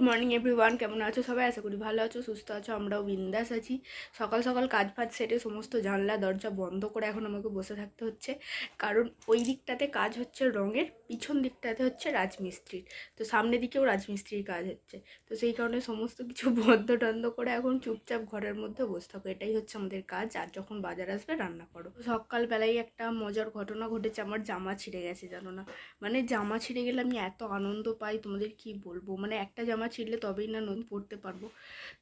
Morning everyone, কেমন আছো সবাই? আশা করি ভালো আছো, সুস্থ আছো। আমরাও বিন্দাস আছি। সকাল সকাল কাজ ফাজ সেরে সমস্ত জানলা দরজা বন্ধ করে এখন আমাকে বসে থাকতে হচ্ছে, কারণ ওই দিকটাতে কাজ হচ্ছে রঙের, পিছন দিকটাতে হচ্ছে রাজমিস্ত্রির। তো সামনের দিকেও রাজমিস্ত্রির কাজ হচ্ছে, তো সেই কারণে সমস্ত কিছু বন্ধ টন্ধ করে এখন চুপচাপ ঘরের মধ্যে বসে থাকো। এটাই হচ্ছে আমাদের কাজ। আর যখন বাজার আসবে রান্না করো। সকালবেলায় একটা মজার ঘটনা ঘটেছে, আমার জামা ছিঁড়ে গেছে জানো না। মানে জামা ছিঁড়ে গেলে আমি এত আনন্দ পাই, তোমাদের কি বলবো। মানে একটা জামা ছিঁড়লে তবেই না নতুন পরতে পারবো।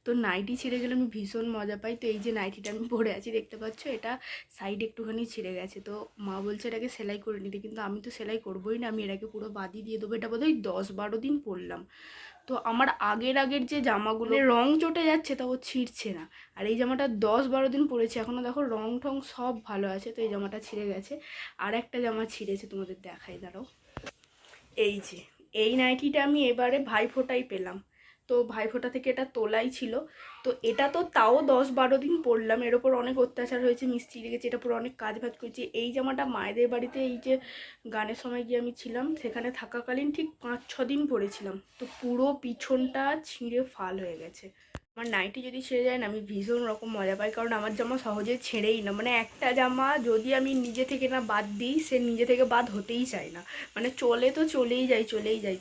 তো নাইটি ছিঁড়ে গেলে আমি ভীষণ মজা পাই। তো এই যে নাইটিটা আমি পরে আছি দেখতে পাচ্ছ, এটা সাইডে একটুখানি ছিঁড়ে গেছে। তো মা বলছে এটাকে সেলাই করে নিতে, কিন্তু আমি তো সেলাই করবোই না, আমি এটাকে পুরো বাদই দিয়ে দেবো। এটা বোধহয় 10-12 দিন পরলাম। তো আমার আগের যে জামাগুলো রং চটে যাচ্ছে তাও ছিঁড়ছে না। আর এই জামাটা 10-12 দিন পরেছে, এখনও দেখো রং ঠং সব ভালো আছে। তো এই জামাটা ছিঁড়ে গেছে। আর একটা জামা ছিঁড়েছে, তোমাদের দেখাই, দাঁড়াও। এই যে এই নাইটিটা আমি এবারে ভাইফোঁটাই পেলাম। তো ভাইফোঁটা থেকে এটা তোলাই ছিল। তো এটা তো তাও 10-12 দিন পরলাম, এর ওপর অনেক অত্যাচার হয়েছে, মিস্ত্রি লেগেছে, এটা পুরো অনেক কাজ বাজ করেছি। এই জামাটা মায়েদের বাড়িতে এই যে গানের সময় গিয়ে আমি ছিলাম, সেখানে থাকাকালীন ঠিক 5-6 দিন পরেছিলাম। তো পুরো পিছনটা ছিঁড়ে ফাল হয়ে গেছে। আমার নাইটি যদি ছেড়ে যায় না, আমি ভীষণ রকম মজা পাই, কারণ আমার জামা সহজে ছেড়েই না। মানে একটা জামা যদি আমি নিজে থেকে না বাদ দিই, সে নিজে থেকে বাদ হতেই চায় না। মানে চলে তো চলেই যাই।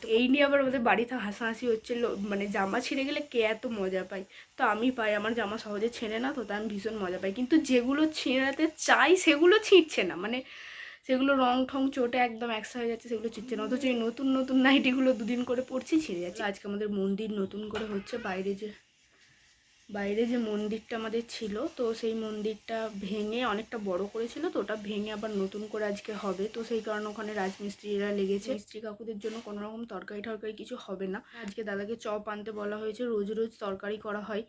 তো এই নিয়ে আবার আমাদের বাড়িতে হাসাহাসি হচ্ছিল, মানে জামা ছিঁড়ে গেলে কে এত মজা পায়। তো আমি পাই, আমার জামা সহজে ছেঁড়ে না, তো তাই আমি ভীষণ মজা পাই। কিন্তু যেগুলো ছেঁড়াতে চাই সেগুলো ছিঁড়ছে না, মানে সেগুলো রং ঠং চোটে একদম একসা হয়ে যাচ্ছে, সেগুলো ছিঁড়ছে না। অথচ এই নতুন নতুন নাইটিগুলো দুদিন করে পরছি, ছিঁড়ে যাচ্ছে। আজকে আমাদের মন্দির নতুন করে হচ্ছে, বাইরে যে মন্দিরটা আমাদের ছিল, তো সেই মন্দিরটা ভেঙে অনেকটা বড় করেছিল, তো ওটা ভেঙে আবার নতুন করে আজকে হবে। তো সেই কারণে ওখানে রাজমিস্ত্রিরা লেগেছে। মিস্ত্রি কাকুদের জন্য কোনো রকম তরকারি কিছু হবে না। আজকে দাদাকে চপ আনতে বলা হয়েছে, রোজ রোজ তরকারি করা হয়।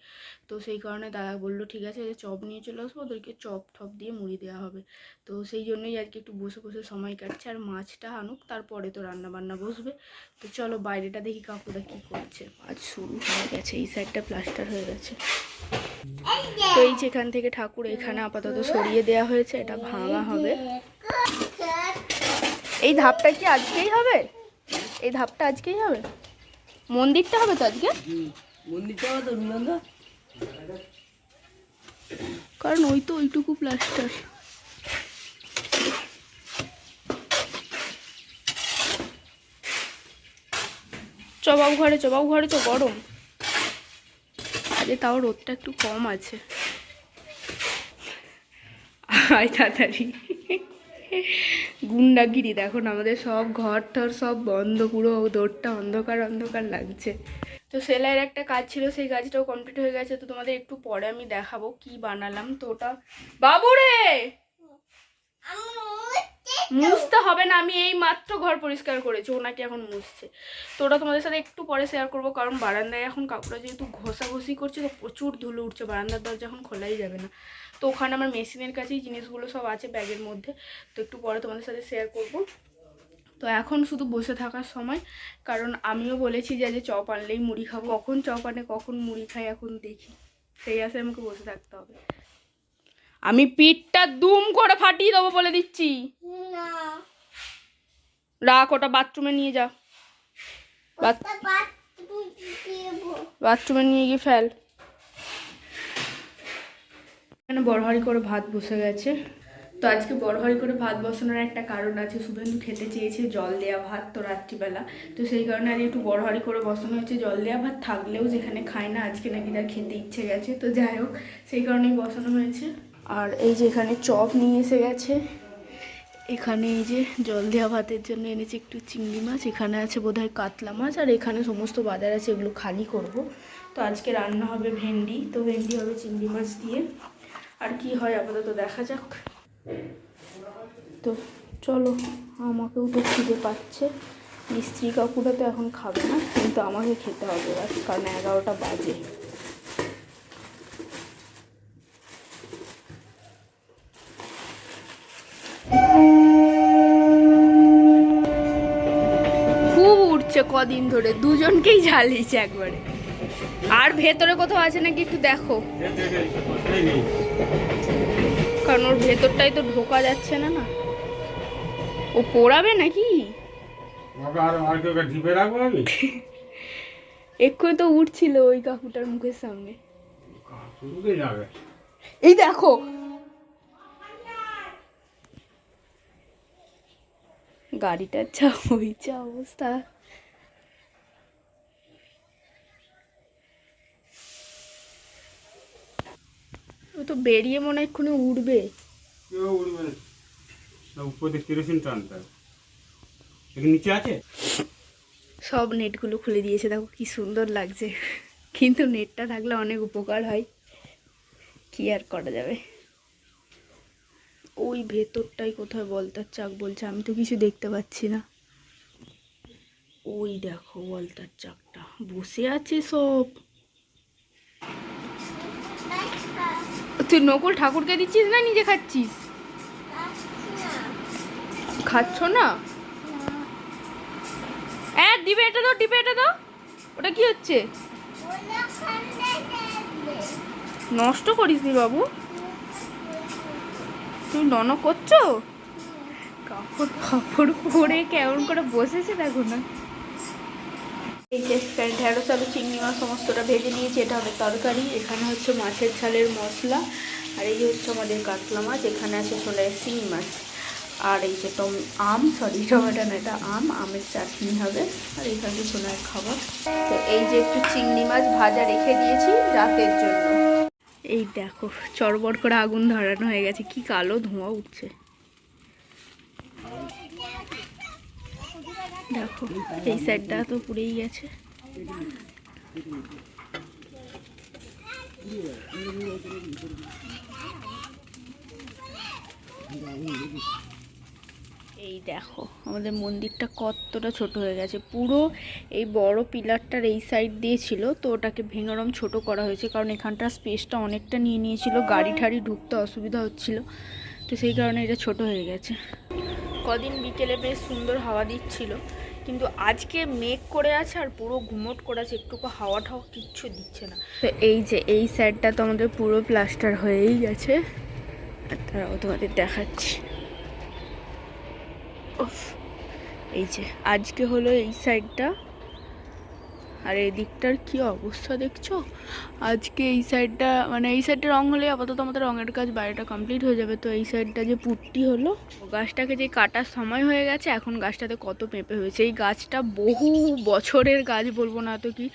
তো সেই কারণে দাদা বললো ঠিক আছে, যে চপ নিয়ে চলে আসবো, ওদেরকে চপ ঠপ দিয়ে মুড়ি দেওয়া হবে। তো সেই জন্যই আজকে একটু বসে বসে সময় কাটছে। আর মাছটা আনুক, তারপরে তো রান্না বান্না বসবে। তো চলো বাইরেটা দেখি কাকুরা কি করছে। আজ শুরু হয়ে গেছে, এই সাইডটা প্লাস্টার হয়ে গেছে। তো এই যেখান থেকে ঠাকুর এখানে আপাতত সরিয়ে দেওয়া হয়েছে, এটা ভাঙা হবে। এই ধাপটা কি আজকেই হবে? এই ধাপটা আজকেই হবে? মন্দিরটা হবে তো আজকে? কারণ ওই তো ওইটুকু প্লাস্টার। চবাও ঘরে তো গরম আজকে, তাও রোদটা একটু কম আছে। আয় তাড়াতাড়ি। গুন্ডাগিরি দেখো না, আমাদের সব ঘর টর সব বন্ধ, পুরো দৌড়টা অন্ধকার লাগছে। তো সেলাইয়ের একটা কাজ ছিল, সেই কাজটাও কমপ্লিট হয়ে গেছে। তো তোমাদের একটু পরে আমি দেখাবো কি বানালাম। তো ওটা বাবুরে মুছতে হবে না, আমি এই মাত্র ঘর পরিষ্কার করেছি, ওনাকে এখন মুছছে। তো ওটা তোমাদের সাথে একটু পরে শেয়ার করবো, কারণ বারান্দায় এখন কাকুরা যেহেতু ঘষাঘষি করছে, তো প্রচুর ধুলো উঠছে, বারান্দার দরজা এখন খোলাই যাবে না। তো ওখানে আমার মেশিনের কাছেই জিনিসগুলো সব আছে ব্যাগের মধ্যে, তো একটু পরে তোমাদের সাথে শেয়ার করব। তো এখন শুধু বসে থাকার সময়, কারণ আমিও বলেছি যে চপ আনলেই মুড়ি খাবো। কখন চপ আনে কখন মুড়ি খাই এখন দেখি, সেই আসে আমাকে বসে থাকতে হবে। আমি পিঠটা দুম করে ফাটিয়ে দেবো বলে দিচ্ছি। রাখ, ওটা বাথরুমে নিয়ে যা, বাথরুমে নিয়ে গিয়ে ফেল। এখানে বড়হাড়ি করে ভাত বসে গেছে। তো আজকে বড়হাড়ি করে ভাত বসানোর একটা কারণ আছে, শুভেন্দু খেতে চেয়েছে জল দেওয়া ভাত, তো রাত্রিবেলা। তো সেই কারণে আজ একটু বড়হাড়ি করে বসানো হয়েছে। জল দেওয়া ভাত থাকলেও যেখানে খায় না, আজকে নাকি তার খেতে ইচ্ছে গেছে, তো যাই হোক সেই কারণেই বসানো হয়েছে। আর এই যে এখানে চপ নিয়ে এসে গেছে, এখানে এই যে জল দেওয়া ভাতের জন্য এনেছে একটু চিংড়ি মাছ, এখানে আছে বোধহয় কাতলা মাছ, আর এখানে সমস্ত বাজার আছে, এগুলো খালি করব। তো আজকে রান্না হবে ভেন্ডি, তো ভেন্ডি হবে চিংড়ি মাছ দিয়ে। আর কি হয় আপাতত দেখা যাক। তো চলো, আমাকেও তো খিদে পাচ্ছে। মিস্ত্রি কাকুরা তো এখন খাবে না, কিন্তু আমাকে খেতে হবে, কারণ 11টা বাজে। খুব উঠছে কদিন ধরে, দুজনকেই ঝালিয়েছে একবারে। আর ভেতরে কোথাও আছে নাকি একটু দেখো, কারণ ওর ভেতরটাই তো ঢোকা যাচ্ছে না। না ও পোড়াবে নাকি? এক্ষুনি তো উঠছিল ওই কাকুটার মুখের সামনে। উঠে যাবে। এই দেখো গাড়িটার যা হয়েছে অবস্থা। ও তো বেরিয়ে মনে হয় এক্ষুনি উঠবে। কেউ উঠবে না, উপর দিয়ে কেরোসিন টানতে হবে। এখানে নিচে আছে সব নেটগুলো খুলে দিয়েছে, দেখো কি সুন্দর লাগছে, কিন্তু নেটটা থাকলে অনেক উপকার হয়, কি আর করা যাবে। ওই ভেতরটাই কোথায় বলতার চাক বলছে, আমি তো কিছু দেখতে পাচ্ছি না। ওই দেখো বলতার চাকটা বসে আছে সব। তুই নকুল ঠাকুরকে দিচ্ছিস না নিজে খাচ্ছিস? খাচ্ছ না? দিবে এটা দাও, টিপে এটা দাও। ওটা কি হচ্ছে? নষ্ট করিস নি বাবু, তুমি নন করছো? কাপড় ফাপড় পরে কেমন করে বসেছে দেখো না। এই যে ঢেঁড়স আলু চিংড়ি মাছ সমস্তটা ভেজে নিয়েছি, এটা হবে তরকারি। এখানে হচ্ছে মাছের ঝালের মশলা, আর এই যে হচ্ছে আমাদের কাতলা মাছ, এখানে আছে ছোলা শিঙি মাছ, আর এই যে টমেটো না, এটা আমের চাটনি হবে, আর এখানে সোনার খাবার। তো এই যে একটু চিংড়ি মাছ ভাজা রেখে দিয়েছি রাতের জন্য। এই দেখো চড়বড় করে আগুন ধরানো হয়ে গেছে, কি কালো ধোঁয়া উঠছে দেখো। এই সাইডটা তো পুড়েই গেছে। এই দেখো আমাদের মন্দিরটা কতটা ছোট হয়ে গেছে, পুরো এই বড় পিলারটার এই সাইড দিয়ে ছিল, তো ওটাকে ভেঙরম ছোট করা হয়েছে, কারণ এখানটার স্পেসটা অনেকটা নিয়ে নিয়েছিল, গাড়ি ঠাড়ি ঢুকতে অসুবিধা হচ্ছিল, তো সেই কারণে এটা ছোট হয়ে গেছে। কদিন বিকেলে বেশ সুন্দর হাওয়া দিচ্ছিল, কিন্তু আজকে মেঘ করে আছে আর পুরো ঘুমট করে আছে, একটুকু হাওয়া ঠাওয়া কিচ্ছু দিচ্ছে না। তো এই যে এই সাইডটা তো আমাদের পুরো প্লাস্টার হয়েই গেছে, আর তারাও তোমাদের দেখাচ্ছি। এই যে আজকে হলো এই সাইডটা, আর এই দিকটার কি অবস্থা দেখছো। আজকে এই সাইডটা মানে এই সাইডটা রং হলে আপাতত আমাদের রঙের কাজ বাইরেটা কমপ্লিট হয়ে যাবে। তো এই সাইডটা যে পুট্টি হলো, গাছটাকে যে কাটার সময় হয়ে গেছে, এখন গাছটাতে কত পেঁপে হয়েছে। এই গাছটা বহু বছরের গাছ বলবো না তো কি,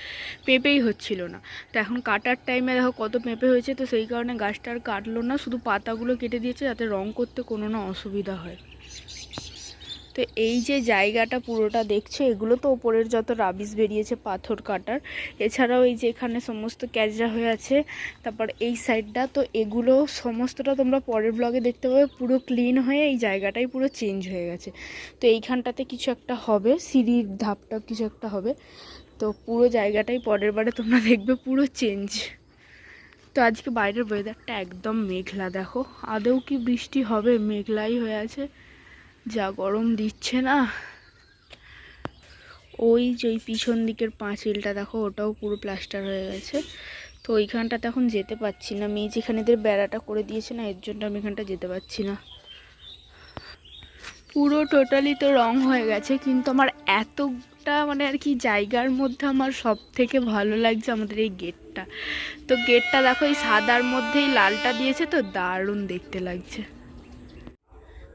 পেঁপেই হচ্ছিল না, তো এখন কাটার টাইমে দেখো কত পেঁপে হয়েছে। তো সেই কারণে গাছটা আর কাটলো না, শুধু পাতাগুলো কেটে দিয়েছে যাতে রং করতে কোনো না অসুবিধা হয়। তো এই যে জায়গাটা পুরোটা দেখছো, এগুলো তো ওপরের যত রাবিশ বেরিয়েছে পাথর কাটার, এছাড়াও এই যে এখানে সমস্ত ক্যাচরা হয়ে আছে, তারপর এই সাইডটা, তো এগুলো সমস্তটা তোমরা পরের ব্লগে দেখতে পাবে, পুরো ক্লিন হয়ে এই জায়গাটাই পুরো চেঞ্জ হয়ে গেছে। তো এইখানটাতে কিছু একটা হবে, সিঁড়ির ধাপটা কিছু একটা হবে, তো পুরো জায়গাটাই পরের বারে তোমরা দেখবে পুরো চেঞ্জ। তো আজকে বাইরের ওয়েদারটা একদম মেঘলা, দেখো আদৌ কি বৃষ্টি হবে, মেঘলাই হয়ে আছে, যা গরম দিচ্ছে না। ওই যে ওই পিছন দিকের পাঁচিলটা দেখো, ওটাও পুরো প্লাস্টার হয়ে গেছে, তো ওইখানটাতে এখন যেতে পারছি না। মেয়ে যেখানেদের বেড়াটা করে দিয়েছে না, এর জন্য আমি এখানটা যেতে পারছি না। পুরো টোটালি তো রং হয়ে গেছে, কিন্তু আমার এতটা মানে আর কি জায়গার মধ্যে আমার সব থেকে ভালো লাগছে আমাদের এই গেটটা। তো গেটটা দেখো এই সাদার মধ্যেই লালটা দিয়েছে, তো দারুণ দেখতে লাগছে।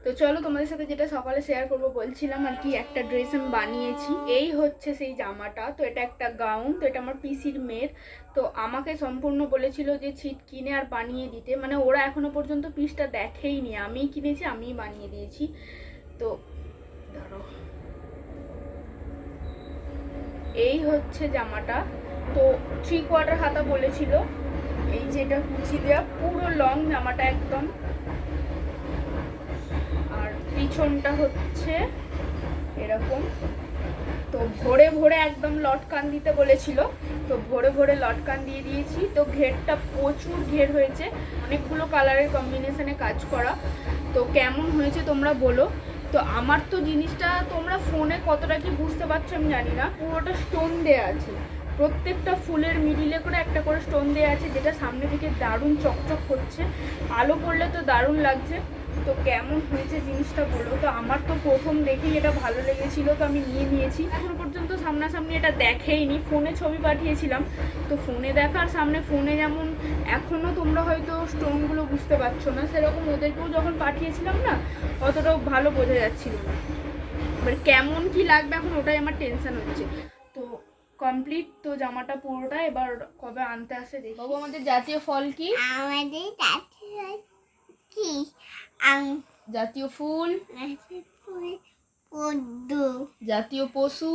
তো চলো তোমাদের সাথে যেটা সকালে শেয়ার করবো বলছিলাম আর কি, একটা ড্রেস আমি বানিয়েছি। এই হচ্ছে সেই জামাটা, তো এটা একটা গাউন, তো এটা আমার পিসির মেয়ের। তো আমাকে সম্পূর্ণ বলেছিল যে ছিট কিনে আর বানিয়ে দিতে, মানে ওরা এখনো পর্যন্ত পিসটা দেখেইনি, আমিই কিনেছি আমিই বানিয়ে দিয়েছি। তো ধরো এই হচ্ছে জামাটা, তো 3/4 হাতা বলেছিল। এই যে এটা কুচি দেওয়া পুরো লং জামাটা একদম, আর পিছনটা হচ্ছে এরকম। তো ভোরে ভোরে একদম লটকান দিতে বলেছিল, তো ভোরে ভোরে লটকান দিয়ে দিয়েছি। তো ঘেরটা প্রচুর ঘের হয়েছে, অনেকগুলো কালারের কম্বিনেশনে কাজ করা। তো কেমন হয়েছে তোমরা বলো। তো আমার তো জিনিসটা তোমরা ফোনে কতটা কি বুঝতে পারছো আমি জানি না, পুরোটা স্টোন দেওয়া আছে, প্রত্যেকটা ফুলের মিডিলে করে একটা করে স্টোন দেওয়া আছে, যেটা সামনে থেকে দারুণ চকচক করছে, আলো পড়লে তো দারুণ লাগছে। তো কেমন হয়েছে জিনিসটা বলো। তো আমার তো প্রথম দেখেই এটা ভালো লেগেছিল, তো আমি নিয়ে নিয়েছি। এখনো পর্যন্ত সামনাসামনি এটা দেখেইনি, ফোনে ছবি পাঠিয়েছিলাম। তো ফোনে দেখার সামনে ফোনে যেমন এখনও তোমরা হয়তো স্টোনগুলো বুঝতে পারছো না, সেরকম ওদেরকেও যখন পাঠিয়েছিলাম না অতটাও ভালো বোঝা যাচ্ছিল না। এবার কেমন কি লাগবে এখন ওটাই আমার টেনশন হচ্ছে। তো কমপ্লিট তো জামাটা পুরোটা, এবার কবে আনতে আসে দেখি। বাবু আমাদের জাতীয় ফল কি? আমাদের জাতীয় কি জাতীয় ফুল, পদ্ম, জাতীয় পশু,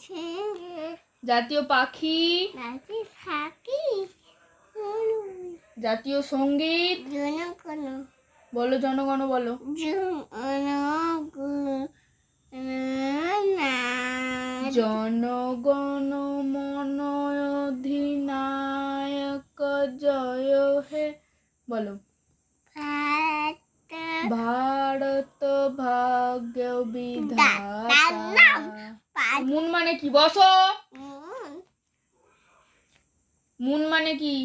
ছেলে, জাতীয় পাখি, থাকি, জাতীয় সঙ্গীত। জনগণ, বলো জনগণ বলো। জনগণ মন অধিনায়ক জয় হে, বলো। ভারত ভাগ্য বিধাতা। মুন মানে কি? বসো। মুন মানে কি?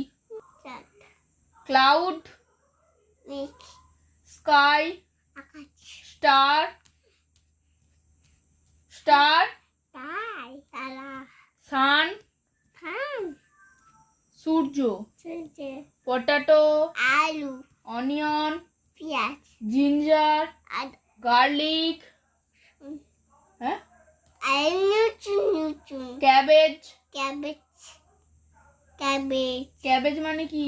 ক্লাউড, স্কাই, স্টার, স্টার, সান, সূর্য, পটাটো, আলু, অনিয়ন, পেঁয়াজ, জিঞ্জার, গার্লিক, হ্যাঁ, ক্যাবেজ। ক্যাবেজ, ক্যাবেজ, ক্যাবেজ মানে কি?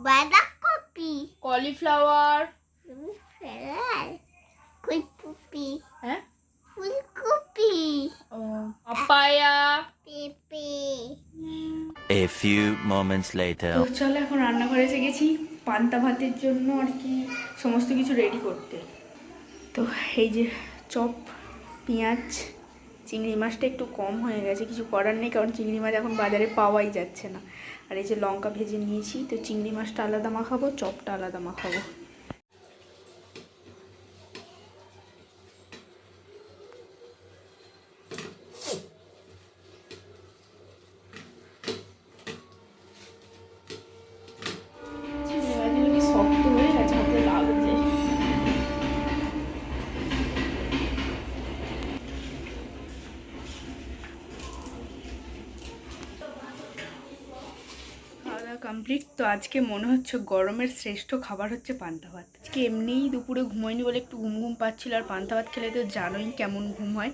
বাঁধাকপি, কলিফ্লাওয়ার, ফুলকপি, হ্যাঁ, ফুলকপি, পাপায়া। পেঁপে। A few moments later. তো চলো এখন রান্নাঘরে এসে গেছি পান্তা ভাতের জন্য আর কি সমস্ত কিছু রেডি করতে। তো এই যে চপ, পেঁয়াজ, চিংড়ি মাছটা একটু কম হয়ে গেছে, কিছু করার নেই, কারণ চিংড়ি মাছ এখন বাজারে পাওয়াই যাচ্ছে না। আর এই যে লঙ্কা ভেজে নিয়েছি, তো চিংড়ি মাছটা আলাদা মাখাবো, চপটা আলাদা মাখাবো। শক্ত হয়ে গেছে, হাতে লাগছে। খাওয়া দাওয়া কমপ্লিট। তো আজকে মনে হচ্ছে গরমের শ্রেষ্ঠ খাবার হচ্ছে পান্তা ভাত। আজকে এমনিই দুপুরে ঘুমোয়নি বলে একটু ঘুম ঘুম পাচ্ছিল, আর পান্তা ভাত খেলে তো জানোই কেমন ঘুম হয়।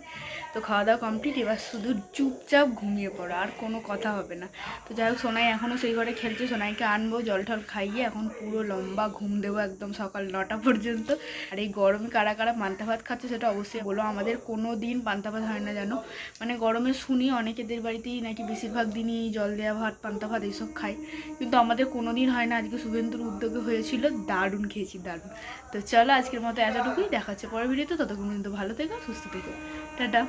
তো খাওয়া দাওয়া কমপ্লিট, এবার শুধু চুপচাপ ঘুমিয়ে পড়ো, আর কোনো কথা হবে না। তো যাই হোক, সোনাই এখনও সেই ঘরে খেলছে, সোনাইকে আনবো, জল টল খাইয়ে এখন পুরো লম্বা ঘুম দেবো একদম সকাল 9টা পর্যন্ত। আর এই গরমে কারা কারা পান্তা ভাত খাচ্ছে সেটা অবশ্যই বলো। আমাদের কোনো দিন পান্তা ভাত হয় না জানো, মানে গরমে শুনি অনেকেদের বাড়িতেই নাকি বেশিরভাগ দিনই জল দেওয়া ভাত, পান্তা ভাত এইসব খায়, কিন্তু আমাদের কোনো দিন হয় না। আজকে শুভেন্দুর উদ্যোগে হয়েছিল, দারুণ খেয়েছি, দারুণ। তো চলো আজকের মতো এতটুকুই, দেখাচ্ছে পরের ভিডিওতে। ততক্ষণ পর্যন্ত ভালো থেকো, সুস্থ থেকো, টাটা।